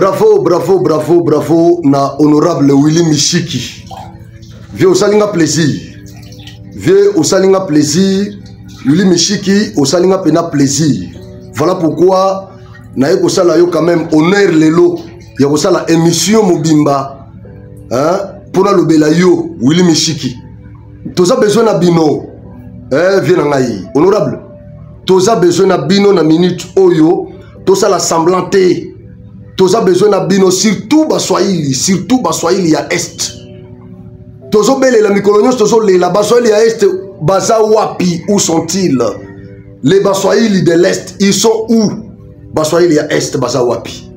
Bravo, bravo, bravo, bravo na honorable Willy Mishiki. Vieux au salinga plaisir. Vieux au salinga plaisir. Willy Mishiki au salinga pena plaisir. Voilà pourquoi na yeko sala yo quand même honneur lelo. Yeko sala émission mobimba. Hein? Pour le belayo Willy Mishiki. Toza besoin na bino. Viens ngai. Honorable. Toza besoin na bino na minute oyo. Toza la semblante. Toza besoin na bino surtout baswahili ya est. Tozo bele la mikolonios tozo le la baswahili ya est baza wapi, où sont-ils? Les baswahili de l'est, ils sont où? Baswahili ya est baza wapi?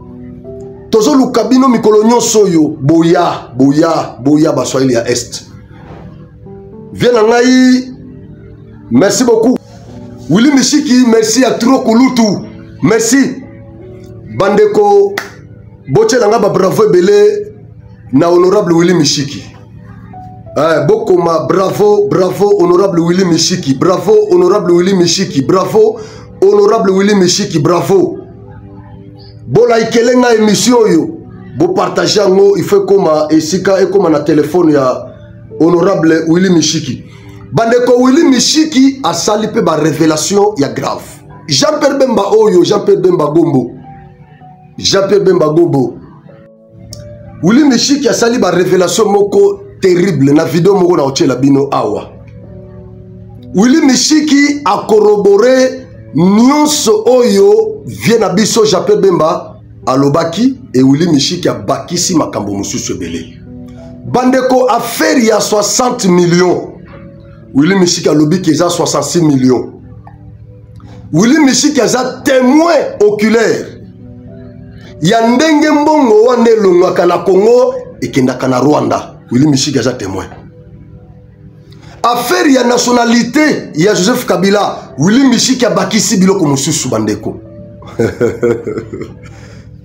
Tozo lukabino mikolonios soyo boya baswahili ya est. Viens ngai. Merci beaucoup. Willy Mishiki, merci à trop kulutu. Merci. Bandeko Boche langa ba bravo belé na honorable Willy Mishiki. Bokoma bravo honorable Willy Mishiki. Bravo honorable Willy Mishiki. Bravo honorable Willy Mishiki. Bravo. Bola ikelenga émission yo. Bo partager ngo il faut koma esika e koma na téléphone ya honorable Willy Mishiki. Bandeko Willy Mishiki a sali pe ba révélation ya grave. Jean-Pierre Bemba Oyo, Jean-Pierre Bemba Gombo. Jean-Pierre Bemba Gombo. Willy Mishiki a sali ba révélation moko terrible na vidéo moko na ochela bino awa. Willy Mishiki a corroboré nyonso oyo vient na biso Jean-Pierre Bemba alobaki et Willy Mishiki a bakisi makambo mususu belé. Bandeko affaire ya 60 millions. Willy Mishiki a lobi ki za 66 millions. Willy Mishiki a témoin oculaire. Yandenge mbongo wane longaka na Congo ekendaka na Rwanda. Willy Mishiki a témoin. Affaire ya nationalité ya Joseph Kabila. Willy Mishiki a bakisi biloko mususu bandeko.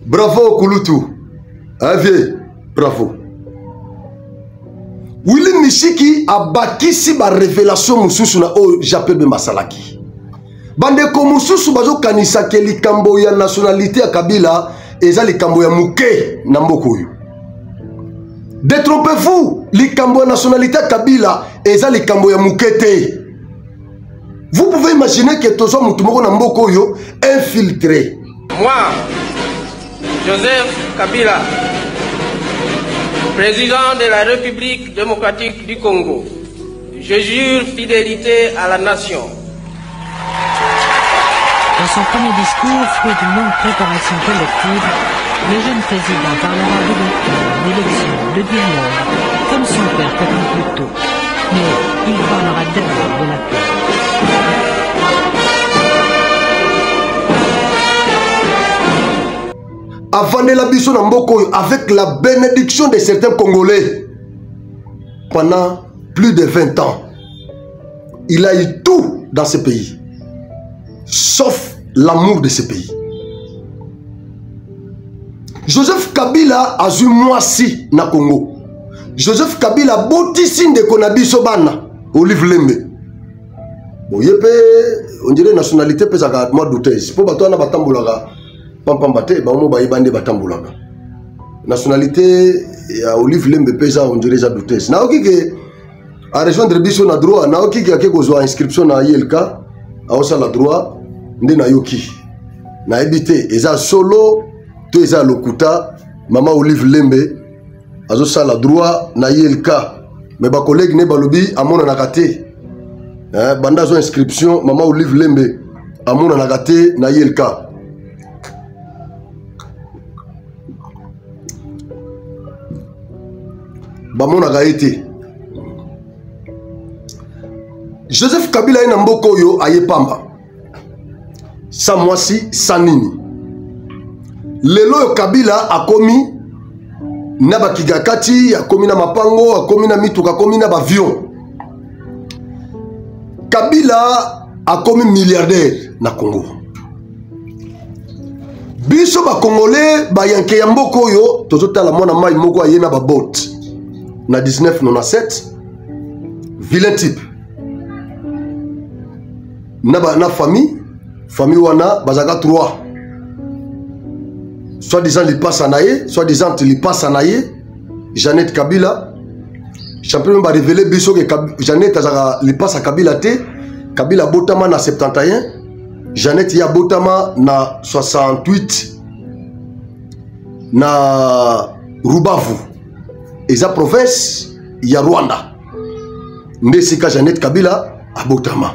Bravo Kulutu. Avie, bravo. Willy Mishiki a bakisi ba révélation mususu na o Jean-Pierre Bemba salaki. Bandeko mususu bazo kanisa ke likambo ya nationalité ya Kabila eza likambo ya muke na mboko oyo. Détrompez-vous, likambo ya nationalité ya Kabila eza likambo ya mukete. Vous pouvez imaginer que tozo mutu moko na mboko oyo infiltré. Moi, Joseph Kabila, président de la République démocratique du Congo, je jure fidélité à la nation. Dans son premier discours, fruit d'une longue préparation collective, le jeune président parlera d'ouverture, d'élection, de dialogue, comme son père Kabila plus tôt. Mais il parlera d'abord de la paix. Avant de la biso na mboko avec la bénédiction de certains Congolais pendant plus de 20 ans. Il a eu tout dans ce pays, sauf l'amour de ce pays. Joseph Kabila a eu moisi na Congo. Joseph Kabila botisi de konabiso bana Olive Lembe. Bon yepe on dirait nationalité pesaka moi douteuse. Po bato na batambolaka pampambate ba mo ba ibande batambolaka. Nationalité ya Olive Lembe pesa on dirait ça douteuse. Na okike a rejoindre biso na droit na okike akeko zo inscription na ILK a osa la droit ndi na yoki. Na ebité eza solo to eza lokuta mama Olive Lembe azo sala droit na ILK. Mais ba collègue ne balobi amona na kate. Banda zo inscription mama Olive Lembe amona na kate na ILK. Bamona gaete. Joseph Kabila ina mboko yo ayepamba. Sa mwasi sanini. Lelo yo Kabila akomi na bakigakati, akomi na mapango, akomi na mituka, akomi na bavion. Kabila akomi milliardaire na Congo. Biso ba Congolais ba yanke ya mboko yo tozotala mwana mai moko ayena ba boat na 1997 vilain type na famille wana bazaka 3 soi-disant Lipa Sanaye, soi-disant Lipa Sanaye, Jeannette Kabila. Champion va révéler biso que Jeannette a Lipa sa Kabila te, Kabila Botama na 71, Jeannette ya Botama na 68, na Rubavu. Et sa province, il y a Rwanda. Ndesika Jeannette Kabila à Botama.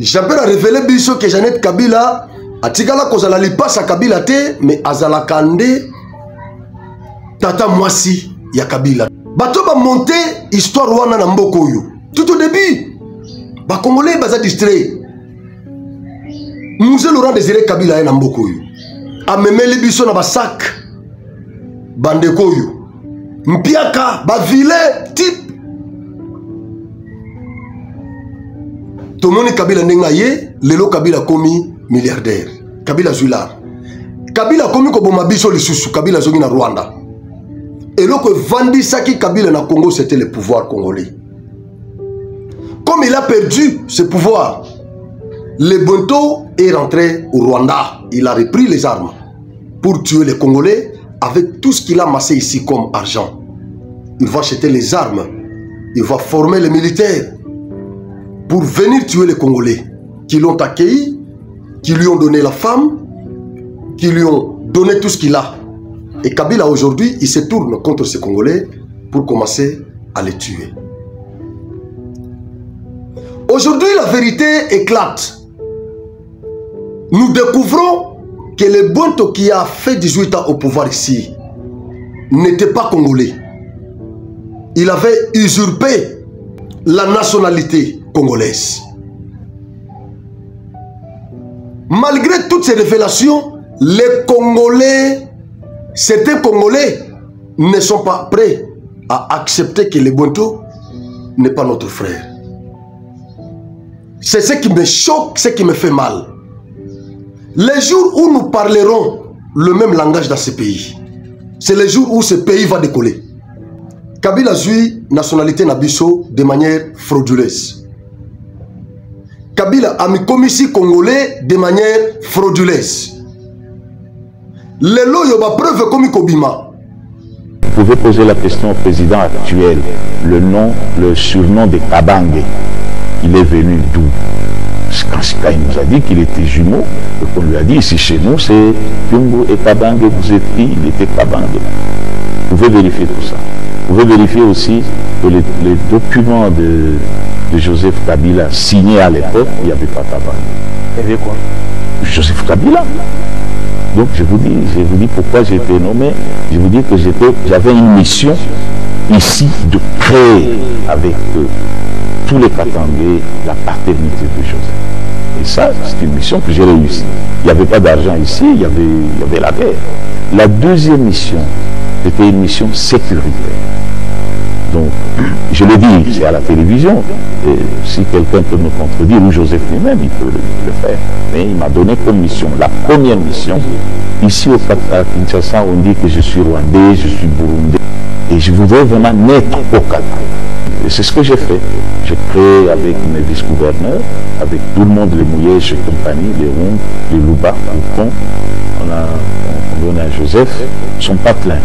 Champion a révélé biso que Jeannette Kabila a tigala kozala Lipa sa Kabila te, mais azala kande tata mwasi ya Kabila. Bato ba monté histoire wana na mboko yo. Tout au début, ba Congolais baza distrait. Mzee Laurent Désiré Kabila na mboko yo. Amemeli biso na ba sac bandeko yo. Mpiaka ba vilain type. Tomoni Kabila ndenga ye, lelo Kabila komi milliardaire. Kabila Zula. Kabila komi ko boma biso lisusu, Kabila zongi na Rwanda. Et là que Vandi Saki Kabila na Congo, c'était le pouvoir congolais. Comme il a perdu ce pouvoir, le Bonto est rentré au Rwanda. Il a repris les armes pour tuer les Congolais avec tout ce qu'il a amassé ici comme argent. Il va acheter les armes, il va former les militaires pour venir tuer les Congolais qui l'ont accueilli, qui lui ont donné la femme, qui lui ont donné tout ce qu'il a. Et Kabila aujourd'hui, il se tourne contre ces Congolais pour commencer à les tuer. Aujourd'hui, la vérité éclate. Nous découvrons que le Bonto qui a fait 18 ans au pouvoir ici n'était pas Congolais. Il avait usurpé la nationalité congolaise. Malgré toutes ces révélations, les Congolais, certains Congolais ne sont pas prêts à accepter que le Bonto n'est pas notre frère. C'est ce qui me choque, ce qui me fait mal. Les jours où nous parlerons le même langage dans ce pays, c'est le jour où ce pays va décoller. Kabila zui nationalité Nabiso de manière frauduleuse. Kabila a mis commissi congolais de manière frauduleuse. Lelo yoba preuve comme Kobima. Vous pouvez poser la question au président actuel. Le surnom de Kabange, il est venu d'où? Quand il nous a dit qu'il était jumeau, et qu'on lui a dit ici chez nous, c'est Yumbo et Kabange, vous êtes qui? Il était Kabange. Vous pouvez vérifier tout ça. Vous pouvez vérifier aussi que les documents de Joseph Kabila signés à l'époque, il n'y avait pas Kabange. Il y avait quoi? Joseph Kabila. Donc je vous dis pourquoi j'ai été nommé. Je vous dis que j'avais une mission ici de créer avec tous les Katangais la paternité de Joseph. Et ça, c'est une mission que j'ai réussi. Il n'y avait pas d'argent ici, il y avait la guerre. La deuxième mission, c'était une mission sécuritaire. Donc, je le dis, c'est à la télévision. Et si quelqu'un peut me contredire, ou Joseph lui-même, il peut le faire. Mais il m'a donné comme mission, la première mission. Ici à Kinshasa, on dit que je suis rwandais, je suis burundais. Et je voudrais vraiment naître au Canada. Et c'est ce que j'ai fait. J'ai créé avec mes vice-gouverneurs, avec tout le monde, les Mouyèges et compagnie, les Ronds, les Louba, les Pont. On donne à Joseph, ils ne sont pas pleins.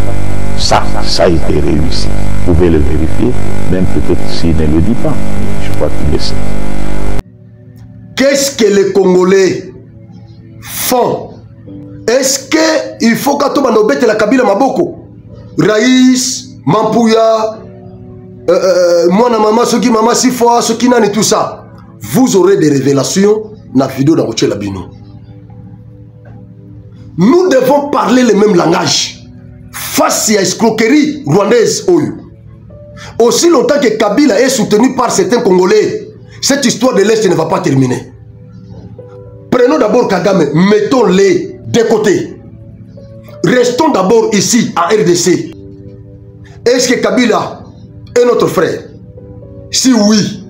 Ça a été réussi. Vous pouvez le vérifier, même peut-être s'il ne le dit pas. Je crois qu'il le sait. Qu'est-ce que les Congolais font? Est-ce qu'il faut qu'à tout le monde la Kabila Maboko? Raïs, Mampouya, moi, maman, ce qui maman, si fort, ce qui n'a tout ça. Vous aurez des révélations dans la vidéo dans votre labino. Nous devons parler le même langage face à l'escroquerie rwandaise. Aussi longtemps que Kabila est soutenu par certains Congolais, cette histoire de l'Est ne va pas terminer. Prenons d'abord Kagame, mettons-les de côté. Restons d'abord ici en RDC. Est-ce que Kabila est notre frère? Si oui,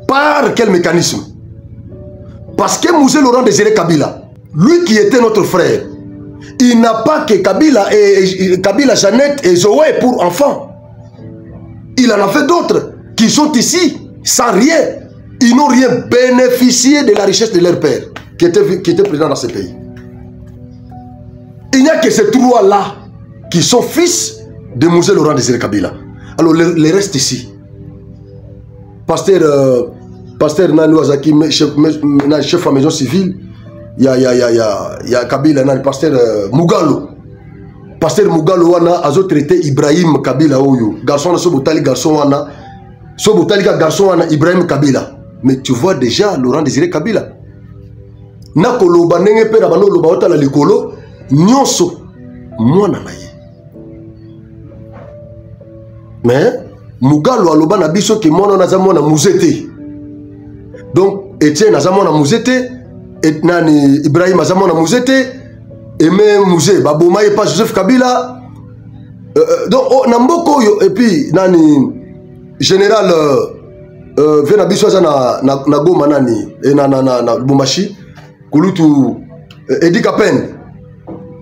par quel mécanisme? Parce que Mzee Laurent Désiré Kabila, lui qui était notre frère, il n'a pas que Kabila Jeannette et Zoé pour enfants. Il en a fait d'autres qui sont ici sans rien. Ils n'ont rien bénéficié de la richesse de leur père qui était présent dans ce pays. Il n'y a que ces trois-là qui sont fils de Mosé Laurent Désiré Kabila. Alors, les restes ici. Pasteur Nani Wazaki, chef de la maison civile, il y a Kabila, le pasteur Mugalo. Pasteur Mugalo wana a traité Ibrahim Kabila Oyo. Garçon Sobotali, garçon wana. Sobotali, garçon wana, Ibrahim Kabila. Mais tu vois déjà Laurent Désiré Kabila. Nakolo banenge pe na bano loba otala likolo nyonso mwana na ye. Mais Mugalo aloba na biso ke mwana na za mwana muzete. Donc Etienne aza mwana muzete, et nani Ibrahim aza mwana muzete, Aimé Mouzé baboma ye pas Joseph Kabila. Donc na mboko yo et puis nani général vena biso aza na Goma nani et na Lubumbashi Kulutu Edi Kapen.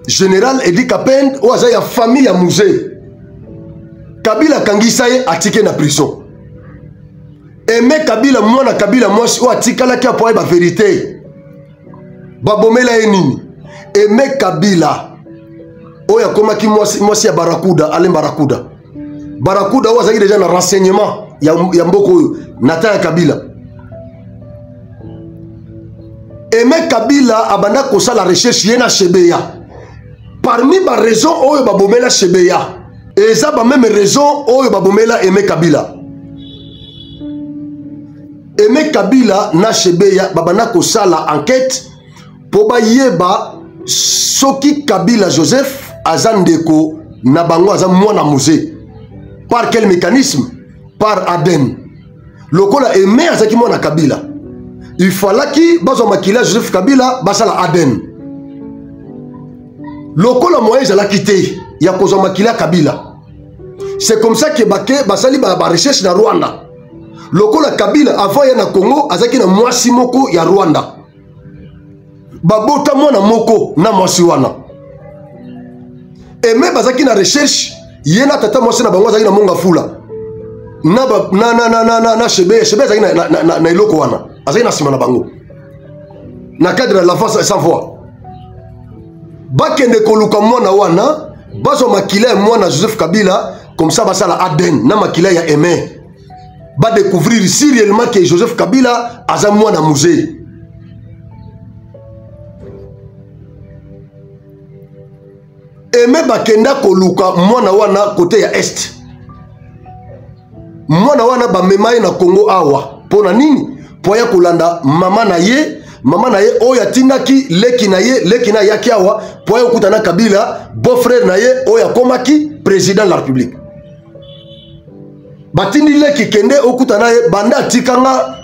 Général Edi Kapen o aza ya famille ya Mouzé. Kabila kangisa ye atike na prison. Aimé Kabila mwana Kabila mwasi o atikala ki apoye ba vérité. Babomela ye nini? Aimé Kabila o ya koma ki mwasi ya Barakuda, ale Barakuda. Barakuda o azaki déjà na renseignement ya mboko oyo nata ya Kabila. Aimé Kabila abanda kosala recherche ye na Chebeya. Parmi ba raison oyo babomela Chebeya. Et ça va même raison oyo babomela Aimé Kabila. Aimé Kabila na Chebeya babana kosala enquête po ba yeba soki Kabila Joseph azandeko na bango aza mwana Mouzé. Par quel mécanisme? Par Aden. Lokola Aimé azaki mwana Kabila. Il fallait ki bazo makila Joseph Kabila basala Aden. Lokola Moïse a quitté. Il y a posé makila Kabila. C'est comme ça que basali ba recherche na Rwanda. Lokola Kabila avant ya na Congo azaki na mwasi moko ya Rwanda. Babota mwana moko na mwasi wana. Et même bazaki na recherche yena tata mwasi na bango azaki na monga fula. Na Chebeya azaki na iloko wana. Azaki na sima na bango. Na cadre de la face sans voix. Bakende koluka mwana wana bazo makila mwana Joseph Kabila comme ça basala Aden na makila ya Aimé ba découvrir si réellement que Joseph Kabila aza mwana Mouzé. Aimé bakenda koluka mwana wana côté ya est. Mwana wana ba memaye na Congo awa pona nini? Po ya kolanda mama na ye oya tindaki leki na yaki awa po ya kutana Kabila beau frère na ye oya komaki président de la République. Batindi leki kende okutana ye banda tikanga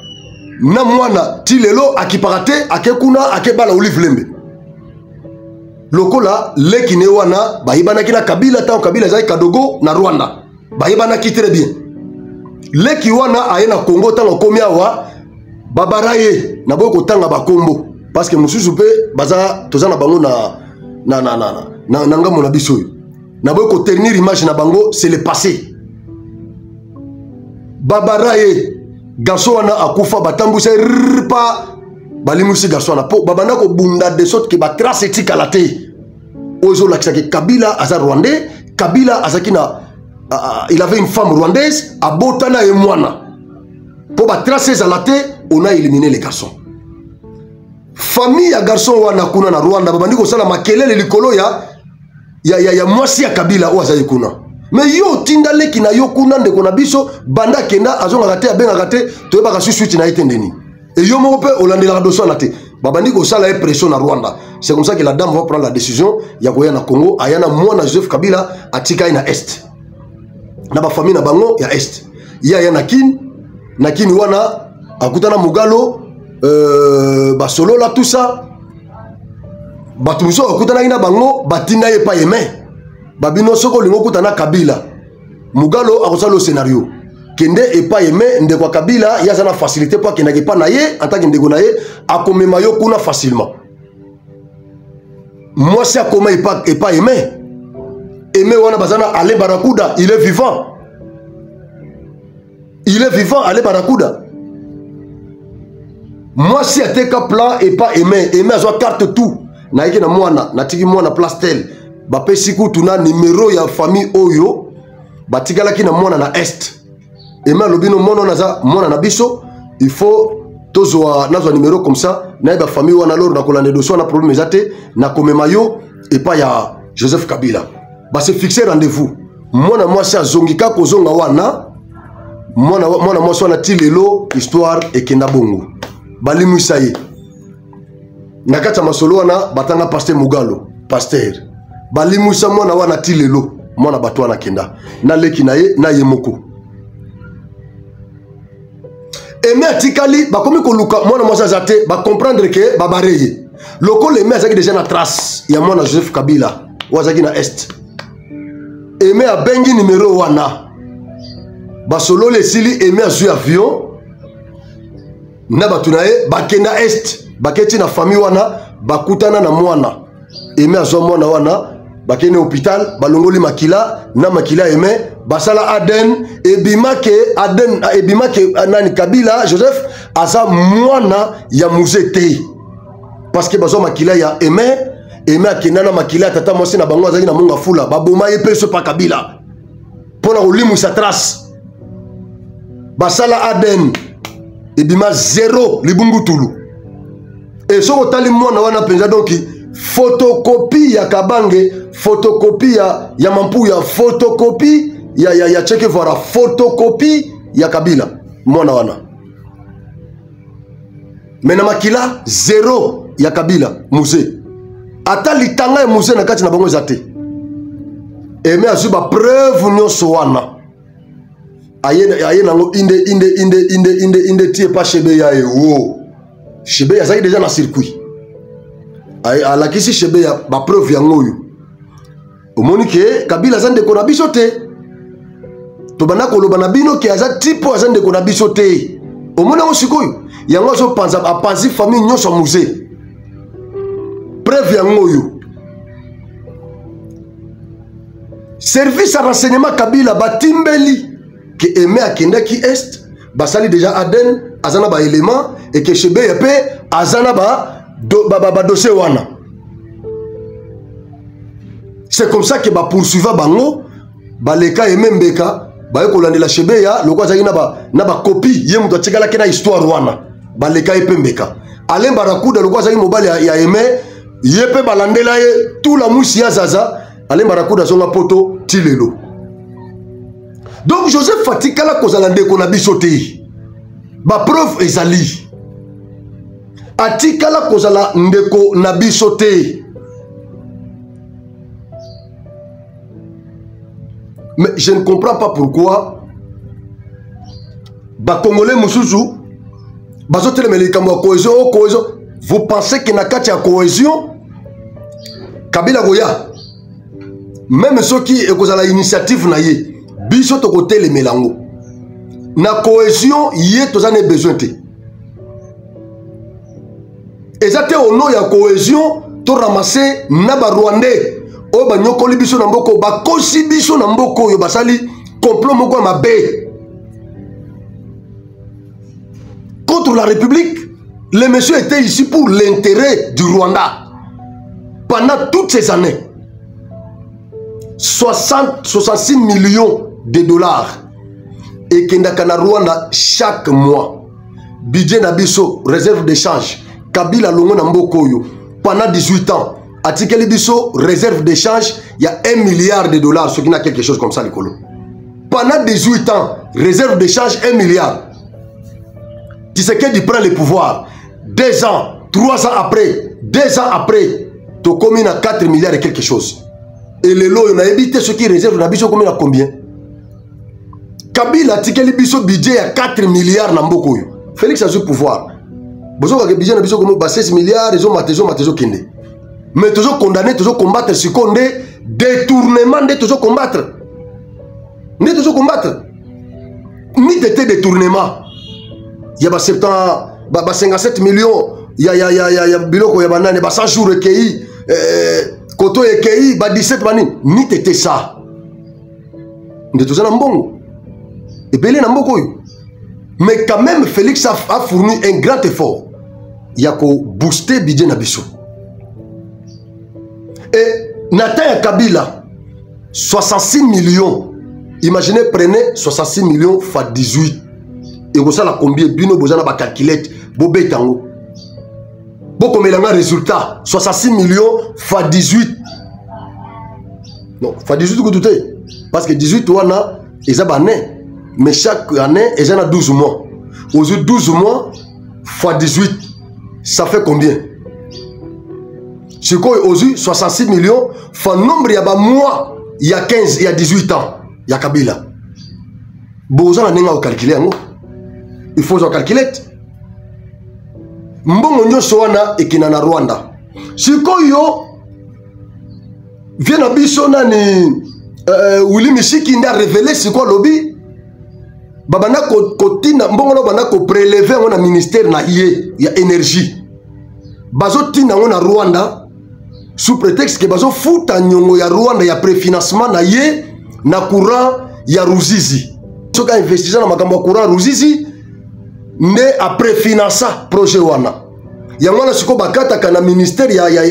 na mwana tilelo akiparate akekuna akebala olive lembe. Lokola leki ne wana bayibana kina Kabila ta Kabila zai kadogo na Rwanda. Bayibana ki très bien. Leki wana ayena Congo tango komi awa babaraye na boyo kotanga bakombo parce que mususu pe baza tozana bango na ngambo na biso na boyo ko tenir image na bango c'est le passé. Babaraye garçon wana akufa batambusa pa balimusi garçon na po babanda ko bunda de sorte que ba trace etika la te ozo lakisa ke Kabila aza rwandais. Kabila azaki na il avait une femme rwandaise abotana e mwana pour ba tracer à la te. On a éliminé les garçons. Famille ya garçon wana kuna na Rwanda babandi ko sala makelele likolo ya mwasi ya Kabila o azayi kuna. Mais yo tindale kina yo kuna ndeko na biso banda kenda azonga kate abenga kate to ba ka suite na itendeni. Et yo mo pe olandela ka dosso na te. Babandi ko sala pression na Rwanda. C'est comme ça que la dame va prendre la décision ya koya na Congo ayana mwana Joseph Kabila atika na est. Na ba famille na bango ya est. Ya nakini wana akutana Mugalo basolo la tout ça batuso akutana ina bango batina ye pa Aimé babino soko lingo kutana Kabila Mugalo akosala le scénario kende e pa Aimé ndeko Kabila ya sana facilité pour kenda ke pa na ye en tant que ndeko na ye akomema yo kuna facilement. Moi c'est akoma e pa Aimé wana bazana ale Barakuda il est vivant ale Barakuda. Moi si ateka plan et pas Aimé a carte tout na yeki na mwana na tiki mwana place tel bapesi kutu na numéro ya famille oyo batikalaki na mwana na est ema lobino mono naza mwana na biso il faut tozwa nazwa numéro comme ça na ba famille wana lor na kolande dossier na problème ezate na komema yo et pas ya Joseph Kabila ba se fixer rendez-vous mwana mwasi azongika kozonga wana mwana mwasi wana tilelo histoire ekenda bongo balimwisa ye na kati ya masolo wana batanga pasteur Mugalo pasteur balimwisa mwana wana tilelo mwana bato wana kenda na leki na ye na ye moko Aimé atikali bakomi koluka mwana mwasi azate ba comprendre que babareye loko Aimé azaki déjà na trace ya mwana Joseph Kabila wazaki na est Aimé abengi numéro wana basolo lesili Aimé azui avion na batu na ye bakenda est baketi na famille wana bakutana na mwana Aimé azwa mwana wana bakene hôpital balongoli makila na makila Aimé basala Aden ebimake nani Kabila Joseph aza mwana ya musete parce que bazwa makila ya Aimé akenda na makila tata mwasi na bango azaki na monga fula baboma ye peso pa Kabila pona kolimu sa trace basala Aden ebima zéro libungutulu et soko tali mwana wana penza donc photocopie ya Kabange photocopie ya Mampuya photocopie ya Che Guevara photocopie ya Kabila mwana wana mena makila zéro ya Kabila musée ata litanga ya musée na kati na bango zate Aimé azuba preuve nyonso wana aye nango inde tie pa chebe ya ewo chebe ya zaki déjà na circuit alakisi chebe ya ba preuve yango oyo omoni ke Kabila za ndeko na biso te to bana koloba na bino ke aza tipo aza ndeko na biso te omoni yango sikoyo yango azo panza apanzi famille nyonso musée preuve yango oyo service à renseignement Kabila batimbeli que Aimé akendaki est basali déjà Aden azana ba élément et que chebe ya pe azana ba dossier wana c'est comme ça que ba poursuivre bango baleka Aimé mbeka ba kolandela chebe ya lokwa zaki na ba copie ye muto tikala kena histoire wana baleka ye pembeka Alain Barakuda lokwa zaki mobali ya Aimé ye pe balandela ye tout la musi ya zaza Alain Barakuda zonga poto tilelo. Donc Joseph Fatikala kozala ndeko na biso te. Ba preuve ezali. Atikala kozala ndeko na biso te. Mais je ne comprends pas pourquoi ba Congolais musuzu bazotele melikamwa cohésion cohésion. Vous pensez que na kati ya cohésion Kabila goya même ceux qui ekozala initiative na ye biso to côté le melango na cohésion ye tozane besoin te ezate ono ya cohésion to ramasser na ba Rwandais o ba nyokoli biso na mboko ba kosi biso na mboko yo basali complot moko mabe contre la République. Le monsieur était ici pour l'intérêt du Rwanda pendant toutes ces années. 66 millions de dollars et Kendakana Rwanda chaque mois. Budget Nabiso, réserve d'échange. Kabila Longo Nambokoyo pendant 18 ans. Atikeli Biso, réserve d'échange, il y a 1 milliard de dollars, ce qui n'a quelque chose comme ça, Nicolo. Pendant 18 ans, réserve d'échange 1 milliard. Tshisekedi prend le pouvoir. 2 ans, 3 ans après, 2 ans après, tu commune à 4 milliards et quelque chose. Et le lot, on a évité ce qui réserve, on a biso commune à combien? Kabila tikeli biso budget à 4 milliards Namboko. Félix a eu pouvoir. Bozo ka budget na biso comme 16 milliards, ils ont matezo kende. Mais toujours condamné, toujours combattre ce qu'on est détournement de toujours combattre. Ne toujours combattre. Ni de détournement. Il y a 57 millions, il y a biloko ya banane, 100 jours recueillis, koto recueillis, 17 banines. Ni tete ça. De tout ça na mbongo. Et belé na mboko. Mais quand même, Félix a fourni un grand effort. Il y a qu'au booster budget na biso. Et Nathan Kabila, 66 millions. Imaginez, prenez 66 millions fois 18. Et vous savez combien bino vous avez calculette, vous avez tango. Beaucoup de résultat, 66 millions fois 18. Non, fois 18 vous doutez. Parce que 18 wana, ils ont année. Mais chaque année, ils ont 12 mois. Aux 12 mois fois 18, ça fait combien? C'est quoi aujourd'hui 66 millions fois nombre, il y a mois, il y a 15, il y a 18 ans, il y a Kabila. Bon, vous avez calculé. Il faut calculer. Mbongo nyoso wana ekina na Rwanda. C'est quoi yo? Vient à Bissona ni Willy Mishiki n'a révélé c'est quoi lobby? Babana kotina mbongo no bana ko prélever on a ministère na yé, il y a énergie. Bazo tina on a Rwanda sous prétexte que bazo futa nyongo ya Rwanda ya préfinancement na yé na courant ya Ruzizi. Soka investisseur na makambo ya courant Ruzizi ne a préfinancer projet wana. Ya mwana siko bakata kana ministère ya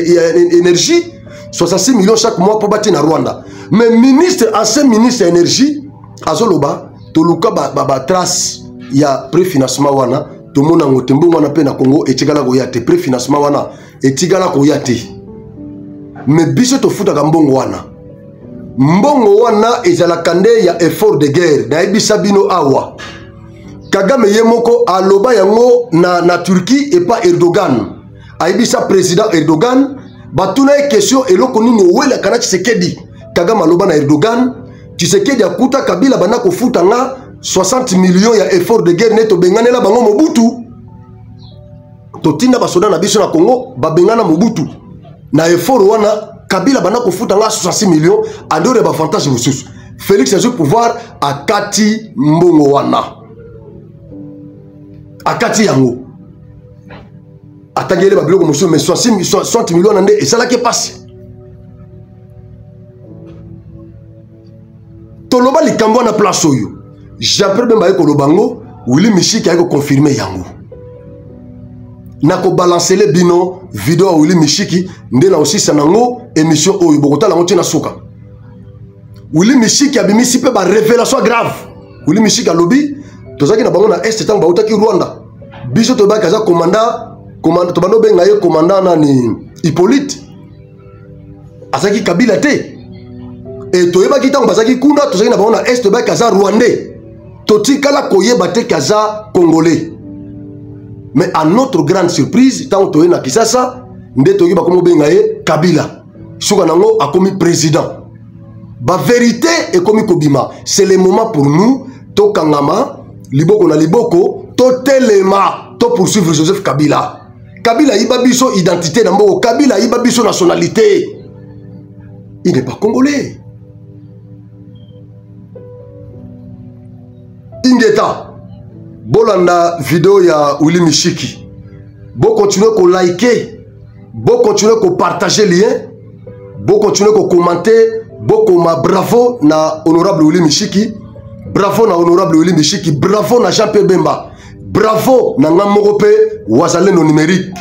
énergie 66 millions chaque mois pour bâtir na Rwanda. Mais ministre ancien ministre énergie azoloba toluka ba trace ya préfinancement wana to mona ngotembo wana pe na Congo etikala ko yate préfinancement wana etikala ko yate. Mais biso to futa ka mbongo wana. Mbongo wana ezala kande ya effort de guerre na ebisa bino awa. Kagame yemoko aloba yango na Turquie et pas Erdogan. Aibisa président Erdogan batuna e question eloko nini wela kana Tshisekedi. Kagame aloba na Erdogan Tshisekedi akuta Kabila bana ko futa nga 60 millions ya effort de guerre neto bengane la bango Mobutu. Totinda basoda na biso na Congo ba bengana Mobutu. Na effort wana Kabila bana ko futa nga 66 millions adore ba fantasme mususu. Félix a eu pouvoir akati mbongo wana. Akati yango atangele babiloko musu mais 60 millions nande et ça là qui passe toloba likambo na place oyo j'après même ko lobango Willy Mishiki a confirmé yango nako balancer les bino vidéo Willy Mishiki nde na aussi sanango émission oyo bokota la motina suka Willy Mishiki abimisi pe ba révélation grave Willy Mishiki alobi tozaki na bango na est tango bautaki Rwanda biso to ba kaza commandant to bano benga ye commandant nani Hippolyte asaki Kabila te et to yeba kitango basaki kuna tozaki na bango na est ba kaza rwandais to tikala koyeba te kaza congolais mais à notre grande surprise tango to na Kisasa nde to yeba komo benga ye Kabila suka nango akomi président ba vérité et komi kobima c'est le moment pour nous to kangama liboko na liboko to telema to poursuivre Joseph Kabila. Kabila iba biso identité d'ambo, Kabila iba biso nationalité. Il n'est pas congolais. Ingeta bolanda vidéo ya Willy Mishiki. Bon continuer ko liker, bon continuer ko partager lien, bon continuer ko commenter, bon koma bravo na honorable Willy Mishiki. Bravo na honorable Willy Mishiki, bravo na Jean-Pierre Bemba, bravo na Ngamorope Wazalendo numérique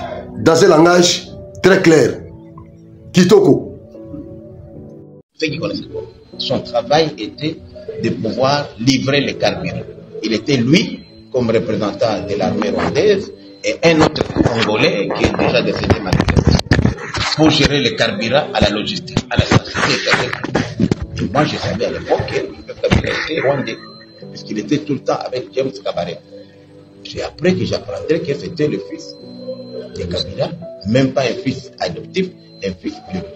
dans un langage très clair. Kitoko. Ceux qui connaissent son travail était de pouvoir livrer les carburants. Il était lui comme représentant de l'armée rwandaise et un autre Congolais qui est déjà décédé malheureusement pour gérer les carburants à la logistique, à la société. Et moi je savais à l'époque qu'il était rwandais, parce qu'il était tout le temps avec James Kabaré. C'est après que j'apprendrai que c'était le fils de Kabila, même pas un fils adoptif, un fils biologique.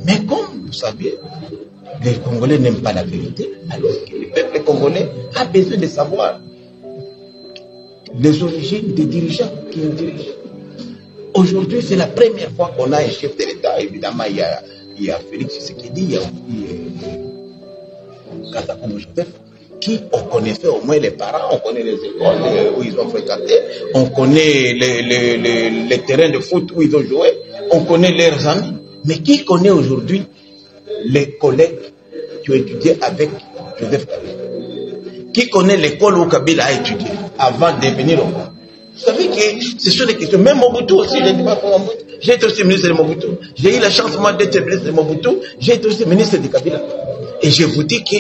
Mais comme vous savez, les Congolais n'aiment pas la vérité, alors que le peuple congolais a besoin de savoir les origines des dirigeants qui nous dirigent. Aujourd'hui, c'est la première fois qu'on a un chef de l'État. Évidemment, il y a Félix Tshisekedi, il y a Katakoum Joseph, qui on connaissait au moins les parents, on connaît les écoles où ils ont fréquenté, on connaît les terrains de foot où ils ont joué, on connaît leurs amis. Mais qui connaît aujourd'hui les collègues qui ont étudié avec Joseph Kabila? Qui connaît l'école où Kabila a étudié avant de venir au Congo? Vous savez que ce sont des questions, même Mobutu aussi, je ne dis pas pour Mobutu, j'ai été aussi ministre de Mobutu. J'ai eu la chance, moi, d'être ministre de Mobutu. J'ai été aussi ministre de Kabila. Et je vous dis que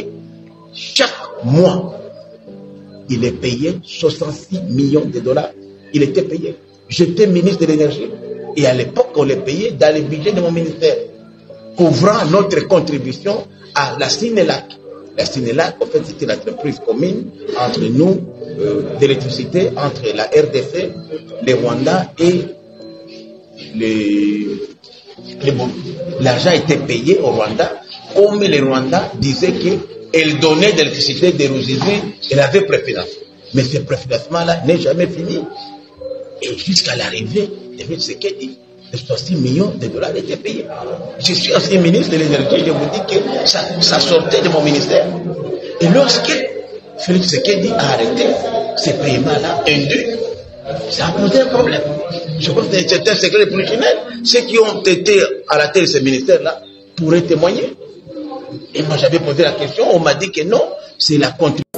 chaque mois, il est payé 66 millions de dollars. Il était payé. J'étais ministre de l'énergie. Et à l'époque, on les payait dans le budget de mon ministère, couvrant notre contribution à la Sinelac. La Sinelac, en fait, c'était l'entreprise commune entre nous, d'électricité, entre la RDC, les Rwandais et les l'argent était payé au Rwanda, comme les Rwandais disaient qu'elle donnait de l'électricité des Ruzizi, elle avait préfinancé. Mais ce préfinancement-là n'est jamais fini. Et jusqu'à l'arrivée de Félix Tshisekedi, 66 millions de dollars étaient payés. Je suis ancien ministre de l'énergie, je vous dis que ça sortait de mon ministère. Et lorsque Félix Tshisekedi a arrêté ces paiements-là indus, ça a posé un problème. Je pense que c'est un secret professionnel. Ceux qui ont été à la tête de ce ministère-là pourraient témoigner. Et moi, j'avais posé la question, on m'a dit que non, c'est la contribution.